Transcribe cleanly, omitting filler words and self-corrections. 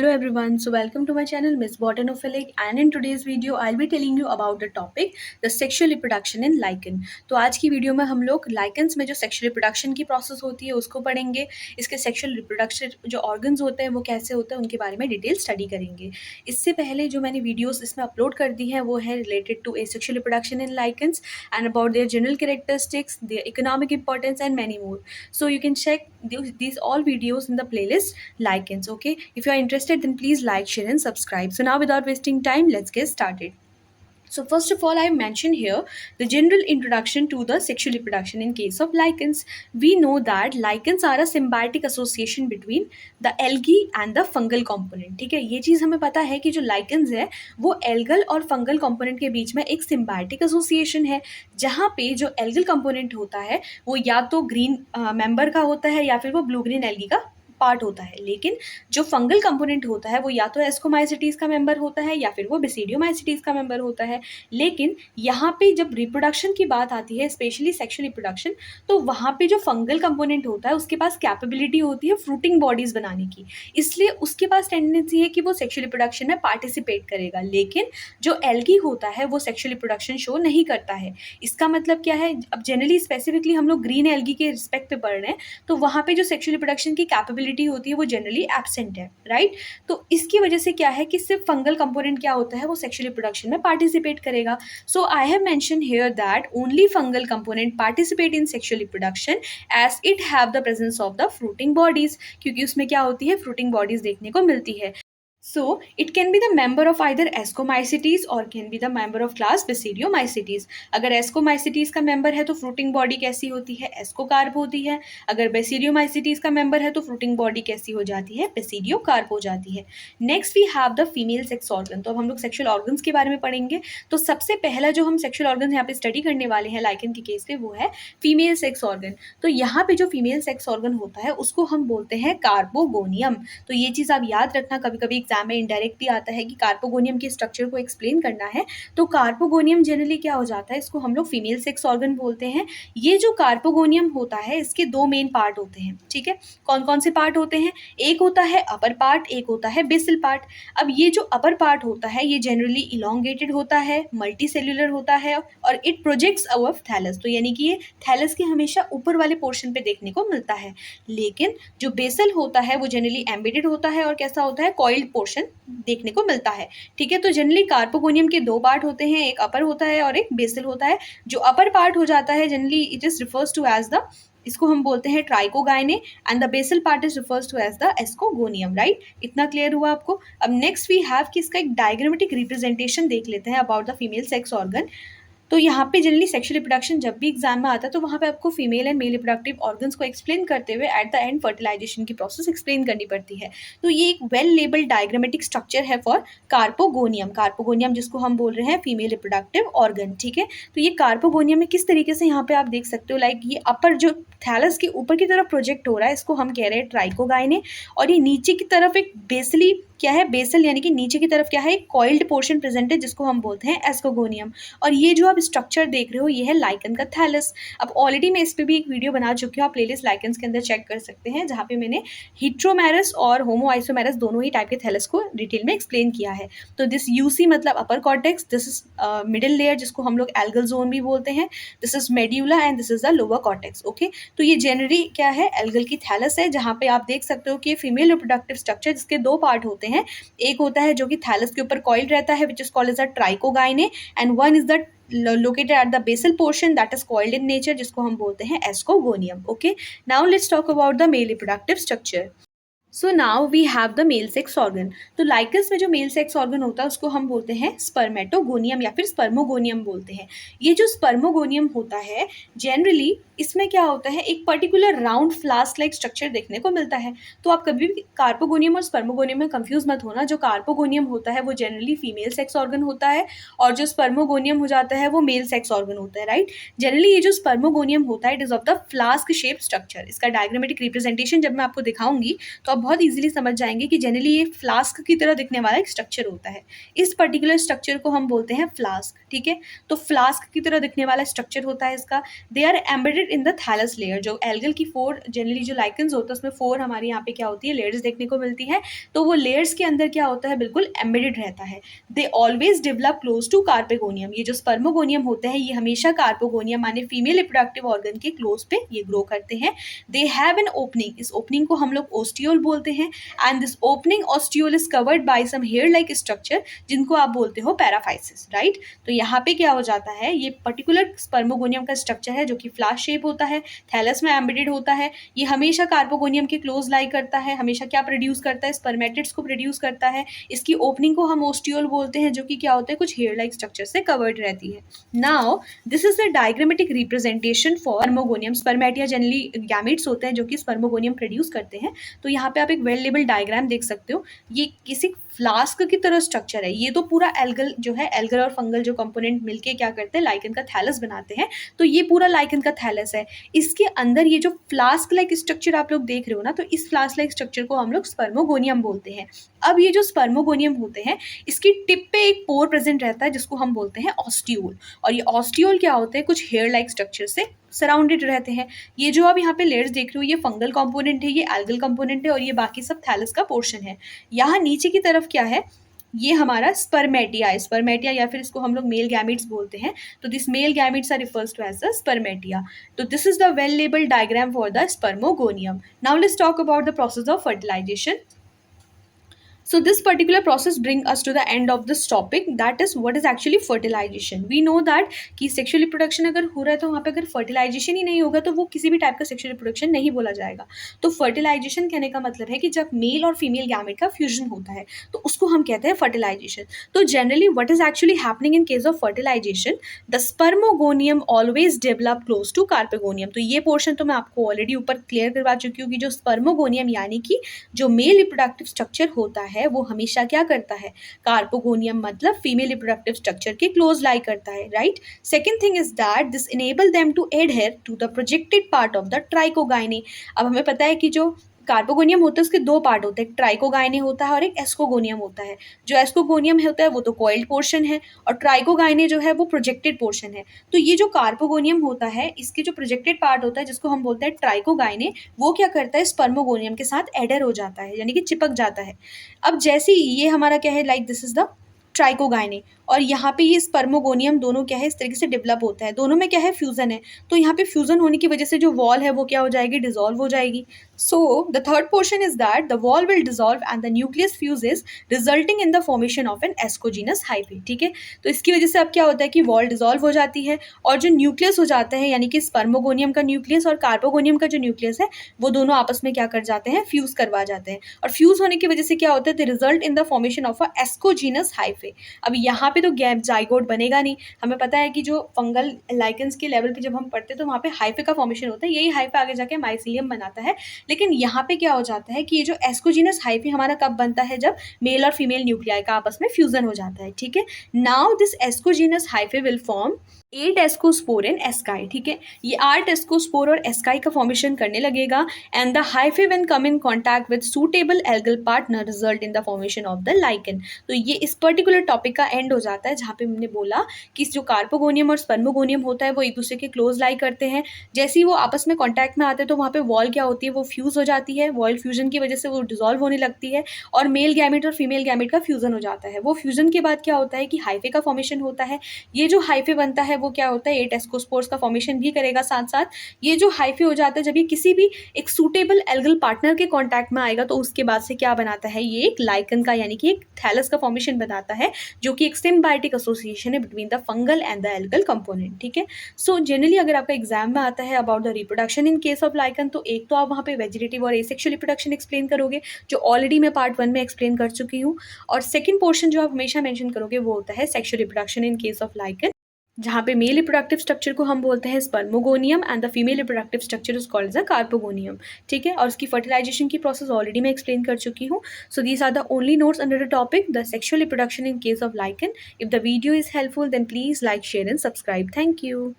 Hello everyone, so welcome to my channel Miss Botanophilic, and in today's video I'll be telling you about the topic the sexual reproduction in lichen। तो आज की video में हम लोग lichens में जो sexual reproduction की process होती है उसको पढ़ेंगे। इसके सेक्शुअल रिप्रोडक्शन जो ऑर्गन्स होते हैं वो कैसे होते हैं उनके बारे में डिटेल स्टडी करेंगे। इससे पहले जो मैंने वीडियोस इसमें अपलोड कर दी हैं वो है related to asexual reproduction in lichens and about their general characteristics, their economic importance and many more. So you can check these all videos in the playlist lichens. Okay, if you are interested then please like, share and subscribe. So now without wasting time, let's get started. So first of all, I mentioned here the general introduction to the sexual reproduction in case of lichens. We know that lichens are a symbiotic association between the algae and the fungal component. ठीक है, ये चीज़ हमें पता है कि जो lichens है वो algal और fungal component के बीच में एक symbiotic association है, जहाँ पे जो algal component होता है वो या तो green member का होता है या फिर वो blue green algae का पार्ट होता है, लेकिन जो फंगल कंपोनेंट होता है वो या तो एस्कोमाइसिटीज का मेंबर होता है या फिर वो बेसिडियोमाइसिटीज का मेंबर होता है। लेकिन यहाँ पे जब रिप्रोडक्शन की बात आती है, स्पेशली सेक्सुअल रिप्रोडक्शन, तो वहाँ पे जो फंगल कंपोनेंट होता है उसके पास कैपेबिलिटी होती है फ्रूटिंग बॉडीज बनाने की, इसलिए उसके पास टेंडेंसी है कि वो सेक्सुअल रिप्रोडक्शन में पार्टिसिपेट करेगा। लेकिन जो एल्गी होता है वो सेक्सुअल रिप्रोडक्शन शो नहीं करता है। इसका मतलब क्या है, अब जनरली स्पेसिफिकली हम लोग ग्रीन एल्गी के रिस्पेक्ट पे पढ़ रहे हैं, तो वहाँ पे जो सेक्सुअल रिप्रोडक्शन की कैपेबिलिटी होती है वो जनरली एब्सेंट है, राइट। तो इसकी वजह से क्या है कि सिर्फ फंगल कंपोनेंट क्या होता है वो सेक्सुअल रिप्रोडक्शन में पार्टिसिपेट करेगा। So I have mention here that only fungal component participate in sexual reproduction as it have the presence of the fruiting bodies, क्योंकि उसमें क्या होती है, फ्रूटिंग बॉडीज देखने को मिलती है। So it can be the member of either Ascomycetes or can be the member of class Basidiomycetes. अगर Ascomycetes का member है तो fruiting body कैसी होती है, Ascocarp होती है। अगर Basidiomycetes का member है तो fruiting body कैसी हो जाती है, Basidiocarp हो जाती है। Next we have the female sex organ। तो अब हम लोग sexual organs के बारे में पढ़ेंगे। तो सबसे पहला जो हम sexual organs यहाँ पे study करने वाले हैं lichen के केस पे वो है female sex organ। तो यहाँ पे जो female sex organ होता है उसको हम बोलते हैं कार्पोगोनियम। तो ये चीज़ आप याद रखना, कभी कभी एग्जाम में इनडायरेक्ट भी आता है कि कार्पोगोनियम के स्ट्रक्चर को एक्सप्लेन करना है। तो कार्पोगोनियम जनरली क्या हो जाता है, इसको हम लोग फीमेल सेक्स ऑर्गन बोलते हैं। ये जो कार्पोगोनियम होता है इसके दो मेन पार्ट होते हैं, ठीक है। कौन कौन से पार्ट होते हैं, एक होता है अपर पार्ट, एक होता है बेसल पार्ट। अब ये जो अपर पार्ट होता है ये जनरली इलोंगेटेड होता है, मल्टी सेल्यूलर होता है और इट प्रोजेक्ट्स अबव थैलस। तो यानी कि ये थैलस के हमेशा ऊपर वाले पोर्शन पे देखने को मिलता है। लेकिन जो बेसल होता है वो जनरली एम्बेडेड होता है और कैसा होता है, कॉइल्ड पोर्शन देखने को मिलता है, ठीक है। तो जनरली कार्पोगोनियम के दो पार्ट होते हैं, एक अपर होता है और एक बेसल होता है। जो अपर पार्ट हो जाता है generally it is refers to as the, इसको हम बोलते हैं trichogyne, and the basal part is refers to as the ascogonium, right. इतना क्लियर हुआ आपको। अब नेक्स्ट वी हैव कि इसका एक डायग्रामेटिक रिप्रेजेंटेशन देख लेते हैं about the female sex organ. तो यहाँ पे जनरली सेक्सुअल रिप्रोडक्शन जब भी एग्जाम में आता है तो वहाँ पे आपको female and male reproductive organs को एक्सप्लेन करते हुए एट द एंड फर्टिलाइजेशन की प्रोसेस एक्सप्लेन करनी पड़ती है। तो ये एक वेल लेबल्ड डायग्रामेटिक स्ट्रक्चर है फॉर कार्पोगोनियम। कार्पोगोनियम जिसको हम बोल रहे हैं फीमेल रिप्रोडक्टिव ऑर्गन, ठीक है। तो ये कार्पोगोनियम में किस तरीके से यहाँ पे आप देख सकते हो, लाइक ये अपर जो थैलस के ऊपर की तरफ प्रोजेक्ट हो रहा है इसको हम कह रहे हैं ट्राइकोगाइने, और ये नीचे की तरफ एक बेसली क्या है, बेसल यानी कि नीचे की तरफ क्या है, एक कॉइल्ड पोर्शन प्रेजेंट है जिसको हम बोलते हैं एस्कोगोनियम। और ये जो आप स्ट्रक्चर देख रहे हो ये है लाइकन का थैलस। अब ऑलरेडी मैं इस पर भी एक वीडियो बना चुकी हूँ, आप प्लेलिस्ट लाइकन्स के अंदर चेक कर सकते हैं, जहाँ पे मैंने हिट्रोमेरस और होमोआइसोमेरस दोनों ही टाइप के थैलस को डिटेल में एक्सप्लेन किया है। तो दिस यूसी मतलब upper cortex, this is middle layer जिसको हम लोग एल्गल जोन भी बोलते हैं, this is medulla and this is the lower cortex, okay. तो ये जनरली क्या है, एल्गल की थैलस है, जहाँ पे आप देख सकते हो कि फीमेल रिप्रोडक्टिव स्ट्रक्चर जिसके दो पार्ट होते हैं, एक होता है जो कि थैलस के ऊपर कॉइल रहता है which is called as a trichogyne, and one is the located at the basal portion that is coiled in nature जिसको हम बोलते हैं ascogonium, okay। Now let's talk about the male reproductive structure। So now we have the male sex organ. तो lichens में जो mail sex organ होता है उसको हम बोलते हैं स्पर्मेटोगोनियम या फिर स्पर्मोगोनियम बोलते हैं। ये जो स्पर्मोगोनियम होता है जनरली इसमें क्या होता है, एक particular round flask like structure देखने को मिलता है। तो आप कभी भी कार्पोगोनियम और स्पर्मोगोनियम में कंफ्यूज मत होना। जो कार्पोगोनियम होता है वो जनरली फीमेल सेक्स ऑर्गन होता है और जो स्पर्मोगोनियम हो जाता है वो मेल सेक्स ऑर्गन होता है, राइट। जनरली ये जो स्पर्मोगोनियम होता है it is of the flask shape structure. इसका डायग्रामेटिक रिप्रेजेंटेशन जब मैं आपको दिखाऊंगी तो आप बहुत ईजिली समझ जाएंगे कि जनरली ये फ्लास्क की तरह दिखने वाला एक स्ट्रक्चर होता है। इस पर्टिकुलर स्ट्रक्चर को हम बोलते हैं फ्लास्क, ठीक है। तो फ्लास्क की तरह दिखने वाला स्ट्रक्चर होता है इसका। They are embedded in the thallus layer. जो एल्गल की 4 जनरली जो लाइकन्स होता है उसमें 4 हमारे यहाँ पे क्या होती है, लेयर्स देखने को मिलती है। तो वो लेयर्स के अंदर क्या होता है, बिल्कुल एम्बेडेड रहता है। They always develop close to carpogonium. ये जो स्पर्मोगोनियम होते हैं ये हमेशा कार्पोगोनियम माने फीमेल रिप्रोडक्टिव ऑर्गन के क्लोज पे ये ग्रो करते हैं। दे हैव एन ओपनिंग, इस ओपनिंग को हम लोग ओस्टियोल बोलते हैं। And this opening ostiole is covered by some hair like structure, जिनको आप बोलते हो पैराफाइसिस, राइट। तो यहाँ पे क्या हो जाता है, ये पर्टिकुलर स्पर्मोगोनियम का स्ट्रक्चर है जो कि फ्लास्क शेप होता है, थैलस में एम्बेडेड होता है। ये हमेशा कार्पोगोनियम के क्लोज लाई करता है, हमेशा क्या प्रोड्यूस करता है, स्पर्मेटिड्स को प्रोड्यूस करता है। इसकी ओपनिंग को हम ओस्टियोल बोलते हैं, जो कि क्या होता है, कुछ हेयर लाइक स्ट्रक्चर से कवर्ड रहती है। Now this is the diagrammatic representation for spermogonium. Spermatia generally gametes होते हैं जो कि स्पर्मोगोनियम प्रोड्यूस करते हैं। तो यहाँ पे आप एक वेल लेबल डायग्राम देख सकते हो। ये किसी फ्लास्क की तरह स्ट्रक्चर है। ये तो पूरा एल्गल जो है, एल्गल और फंगल जो कंपोनेंट मिलके क्या करते हैं, लाइकन का थैलस बनाते हैं। तो ये पूरा लाइकन का थैलस है। इसके अंदर ये जो फ्लास्क लाइक स्ट्रक्चर आप लोग देख रहे हो ना, तो इस फ्लास्क लाइक स्ट्रक्चर को हम लोग स्पर्मोगोनियम बोलते हैं। अब ये जो स्पर्मोगोनियम होते हैं, इसकी टिप पे एक पोर प्रेजेंट रहता है जिसको हम बोलते हैं ऑस्टियोल। और ये ऑस्टियोल क्या होते हैं, कुछ हेयर लाइक स्ट्रक्चर से सराउंडेड रहते हैं। ये जो आप यहाँ पे लेयर्स देख रहे हो, ये फंगल कंपोनेंट है, ये एल्गल कंपोनेंट है, और ये बाकी सब थैलस का पोर्शन है। यहाँ नीचे की तरफ क्या है, ये हमारा स्पर्मेटिया है। स्पर्मेटिया या फिर इसको हम लोग मेल गैमेट्स बोलते हैं। तो this male gametes are refers to as the spermatia. तो this is the well labelled diagram for the spermogonium. Now let's talk about the process of fertilisation. So this particular process brings us to the end of this topic, that is what is actually fertilization. We know that कि sexual reproduction अगर हो रहा है तो वहाँ पे अगर fertilization ही नहीं होगा तो वो किसी भी टाइप का sexual reproduction नहीं बोला जाएगा। तो fertilization कहने का मतलब है कि जब मेल और फीमेल गैमेट का फ्यूजन होता है तो उसको हम कहते हैं fertilization. तो generally what is actually happening in case of fertilization, the spermogonium always develop close to carpegonium. तो ये पोर्शन तो मैं आपको ऑलरेडी ऊपर क्लियर करवा चुकी हूँ कि जो स्पर्मोगोनियम यानी कि जो मेल रिप्रोडक्टिव स्ट्रक्चर होता है वो हमेशा क्या करता है, कार्पोगोनियम मतलब फीमेल रिप्रोडक्टिव स्ट्रक्चर के क्लोज लाई करता है, right. Second thing is that this enable them to adhere to the projected part of the trichogyne. अब हमें पता है कि जो कार्पोगोनियम होता है उसके 2 पार्ट होते हैं, एक ट्राइकोगाइने होता है और एक एस्कोगोनियम होता है। जो एस्कोगोनियम होता है वो तो कॉइल्ड पोर्शन है और ट्राइकोगाइने जो है वो प्रोजेक्टेड पोर्शन है। तो ये जो कार्पोगोनियम होता है इसके जो प्रोजेक्टेड पार्ट होता है जिसको हम बोलते हैं ट्राइकोगाइने, वो क्या करता है, स्पर्मोगोनियम के साथ एडर हो जाता है, यानी कि चिपक जाता है। अब जैसे ये हमारा क्या है, लाइक दिस इज द ट्राइकोगाइने, और यहाँ पे ये स्पर्मोगोनियम दोनों क्या है इस तरीके से डेवलप होता है। दोनों में क्या है, फ्यूजन है। तो यहाँ पे फ्यूजन होने की वजह से जो वॉल है वो क्या हो जाएगी, डिसॉल्व हो जाएगी। So the third portion is that the wall will dissolve and the nucleus fuses resulting in the formation of an ascogenous hyphae, ठीक है। तो इसकी वजह से अब क्या होता है कि वॉल डिसॉल्व हो जाती है और जो न्यूक्लियस हो जाता है, यानी कि स्पर्मोगोनियम का न्यूक्लियस और कार्पोगोनियम का जो न्यूक्लियस है वो दोनों आपस में क्या कर जाते हैं, फ्यूज करवा जाते हैं। और फ्यूज होने की वजह से क्या होता है, the result in the formation of a ascogenous hyphae. अब यहाँ पे तो गैप जाइगोट बनेगा नहीं। हमें पता है कि जो फंगल लाइकेंस के लेवल पे जब हम पढ़ते हैं तो वहाँ पे हाइफे का फॉर्मेशन होता है, यही हाइफे आगे जाके माइसीलियम बनाता है। लेकिन यहाँ पे क्या हो जाता है कि ये जो एस्कोजीनस हाइफे हमारा कब बनता है, जब मेल और फीमेल न्यूक्लियाई का आपस में फ्यूजन हो जाता है, ठीक है। Now this ascogenous hyphae will form 8 ascospore and ASCII, ठीक है। ये 8 एस्कोस्पोर और एस्काई का फॉर्मेशन करने लगेगा and the hyphae when come in contact with suitable algal partner result in the formation of the lichen. तो ये इस पर्टिकुलर टॉपिक का एंड हो जाता है जहाँ पे हमने बोला कि जो कार्पोगोनियम और स्पर्मोगोनियम होता है वो एक दूसरे के क्लोज लाई करते हैं। जैसे ही वो आपस में कॉन्टैक्ट में आते हैं तो वहाँ पे वॉल क्या होती है, वो फ्यूज हो जाती है। वॉल फ्यूजन की वजह से वो डिजॉल्व होने लगती है और मेल गैमेट और फीमेल गैमेट का फ्यूजन हो जाता है। वो फ्यूजन के बाद क्या होता है कि हाइफे का फॉर्मेशन होता है। ये जो हाइफे बनता है वो क्या होता है, 8 एस्कोस्पोर्स का फॉर्मेशन भी करेगा साथ साथ। ये जो हाइफे हो जाता है जब ये किसी भी एक सूटेबल एल्गल पार्टनर के कांटेक्ट में आएगा तो उसके बाद से क्या बनाता है, ये एक लाइकन का यानी कि एक थैलस का फॉर्मेशन बनाता है, जो कि एक सिम्बायोटिक एसोसिएशन है between the fungal and the algal component, ठीक है। सो जनरली अगर आपका एग्जाम में आता है about the reproduction in case of lichen, तो एक तो आप वहाँ पे वेजिटेटिव और एसेक्सुअल रिप्रोडक्शन एक्सप्लेन करोगे, जो ऑलरेडी मैं पार्ट 1 में एक्सप्लेन कर चुकी हूँ। और सेकंड पोर्शन जो आप हमेशा मेंशन करोगे वो होता है sexual reproduction in case of lichen, जहाँ पे मेल रिप्रोडक्टिव स्ट्रक्चर को हम बोलते हैं spermogonium and the female reproductive structure is called the carpogonium, ठीक है। और उसकी फर्टिलाइजेशन की प्रोसेस ऑलरेडी मैं एक्सप्लेन कर चुकी हूँ। So these are the only notes under the topic the sexual reproduction in case of lichen. If the video is helpful then please like, share and subscribe. Thank you.